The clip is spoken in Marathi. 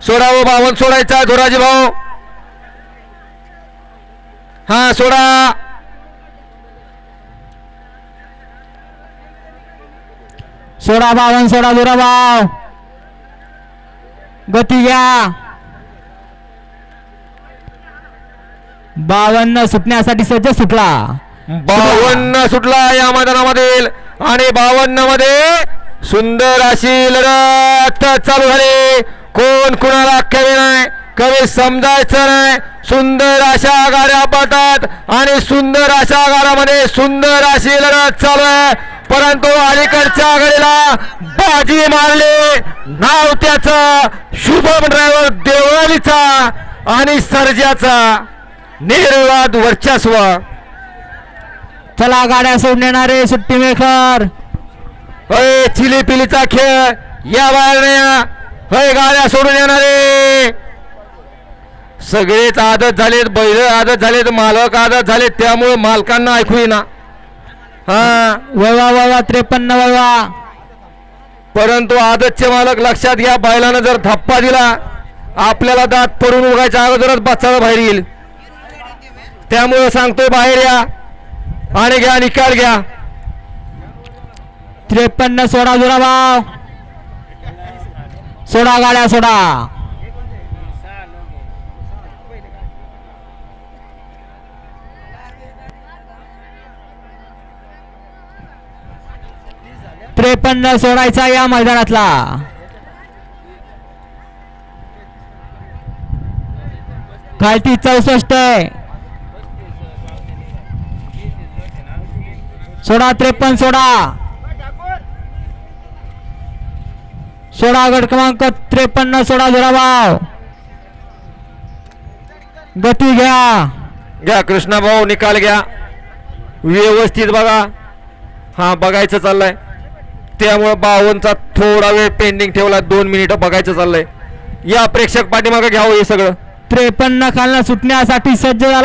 सोडा व 52 सोडायचा धोराजी भाऊ. हा सोडा. सोडा 52 सोडा धोरा भाऊ. गती घ्या. 52 सुटण्यासाठी सज्ज सुटला. 52 सुटला या मैदानामधील आणि 52 मध्ये सुंदर अशी लढत चालू झाली. कोण कुणाला कमी नाही, कमी समजायचं नाही. सुंदर अशा गाड्या पळतात आणि सुंदर अशा गाड्यामध्ये सुंदर अशी लढत चालू आहे. परंतु अलीकडच्या गाडीला बाजी मारली. नाव त्याचं शुभम ड्रायव्हर देवळीचा आणि सर्जाचा निर्वाद वर्चस्व. चला गाड्या सोडून येणारे सुट्टी मेकर. होय चिली पिलीचा खेळ या बाहेर. होय गाड्या सोडून येणारे सगळेच आदत झालेत, बैल आदत झालेत, मालक आदत झालेत. त्यामुळे मालकांना ऐकू येईना. हा वळवा वळवा 53 वळवा. परंतु आदतचे मालक लक्षात घ्या, बैलानं जर धप्पा दिला आपल्याला दात पडून उगायच्या अगोदरच बच्चा बाहेर येईल. त्यामुळे सांगतोय बाहेर या आणि घ्या निकाल घ्या. 53 सोडा जोरा भाव. सोडा गाड्या सोडा. त्रेपन्न सोडायचा या मैदानातला. खालती 64 आहे. सोडा 53 सोडा. सोडा गट क्रमांक 53 सोडा जोरा भाव. गती घ्या. घ्या कृष्णा भाऊ निकाल घ्या व्यवस्थित बघा. हा बघायचं चाललंय त्यामुळे 52चा थोडा वेळ पेंडिंग ठेवला. 2 मिनिटं बघायचं चाललंय. या प्रेक्षक पाठीमागे घ्यावं हे सगळं. 53 खालना सुटण्यासाठी सज्ज झाला.